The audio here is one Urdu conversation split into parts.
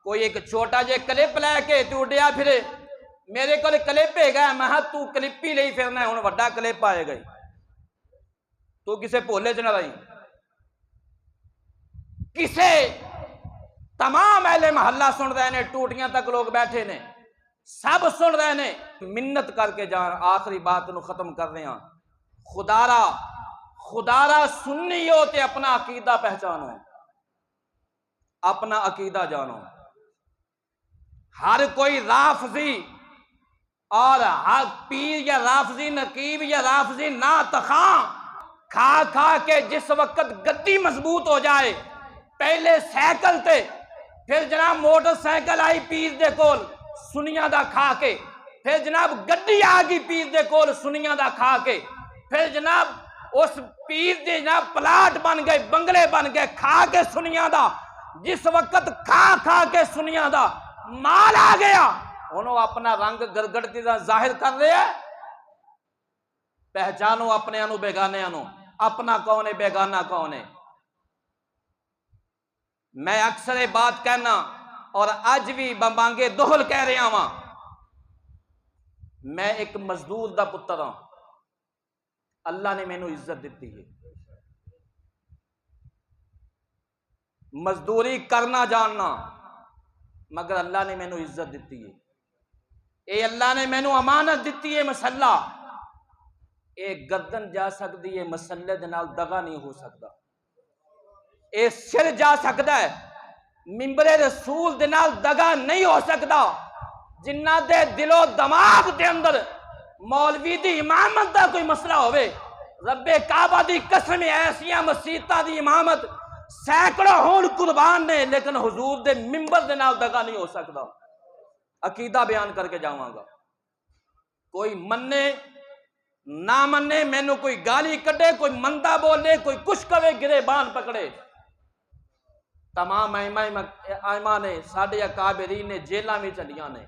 کوئی ایک چھوٹا جے کلپ لے کے تو اڈیا پھرے، میرے کو کلپ ہے گا، میں تو کلپ ہی لئی پھرنا ہے، ہن وڈا کلپ آئے گا، تو کسے بھولے چ نہ رہی، کسے تمام اہل محلہ سن رہے نے، ٹوٹیاں تک لوگ بیٹھے نے، سب سن رہے نے، منت کر کے جان آخری بات نو ختم کر رہے ہیں، خدا را سنی ہو تے اپنا عقیدہ پہچانو، اپنا عقیدہ جانو۔ ہر کوئی رافضی اور ہر پیر یا رافضی نقیب یا رافضی نعت خواں کھا کھا کے جس وقت گدی مضبوط ہو جائے، پہلے سائیکل تے، پھر جناب موٹر سائیکل آئی پیر دے کول سنیاں دا کھا کے، پھر جناب گڈی آگئی پیر دے کول سنیاں دا کھا کے، پھر جناب اس پیر دے جناب پلاٹ بن گئے، بنگلے بن گئے کھا کے سنیاں دا، جس وقت کھا کھا کے سنیاں دا مال آ گیا، انہوں اپنا رنگ گرگڑتی دا ظاہر کر رہے ہیں۔ پہچانو اپنے انو بیگانے انو، اپنا کون ہے بیگانہ کون ہے۔ میں اکثر بات کہنا اور آج بھی بمانگے دہل کہہ رہا ہوں، میں ایک مزدور دا پتر ہوں، اللہ نے مینوں عزت دیتی ہے، مزدوری کرنا جاننا، مگر اللہ نے مینوں عزت دیتی ہے، اے اللہ نے مینوں امانت دیتی ہے مسلح، اے گردن جا سکتی ہے، مسلح دے نال دغا نہیں ہو سکتا، اے سر جا سکتا ہے، منبر رسول دے نال دغا نہیں ہو سکتا، جنہ دے دل و دماغ دے اندر مولوی دی امامت دا کوئی مسئلہ ہوئے، رب کعبہ دی قسم ایسیاں مسیطہ دی امامت سینکڑوں ہون قربان نے، لیکن حضور دے منبر دے نال دغا نہیں ہو سکتا۔ عقیدہ بیان کر کے جاواں گا، کوئی منے نہ منے، مینوں کوئی گالی کڈے، کوئی مندہ بولے، کوئی کچھ کہے، گرے بان پکڑے، تمام ائمہ نے، ساڈے اکابرین نے جیلاں بھی چلیاں نے،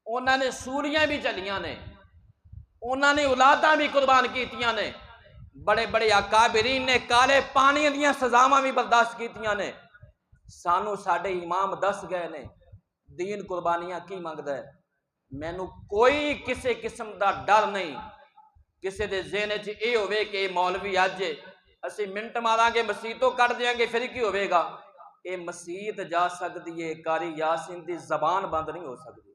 انہاں نے سولیاں بھی چلیاں نے، انہاں نے اولاداں بھی قربان کیتیاں نے، بڑے بڑے اکابرین نے کالے پانی دیاں سزاواں بھی برداشت کیتیاں نے، سانو ساڈے امام دس گئے نے دین قربانیاں کی منگدا ہے۔ مینوں کوئی کسے قسم دا ڈر نہیں، کسے دے ذہن چ اے ہوئے کہ مولوی اج اسی منٹ ماراں گے مسیتوں کٹ دیاں گے پھر کی ہوئے گا، اے مسیت جا سکتی ہے، قاری یاسین دی زبان بند نہیں ہو سکتی۔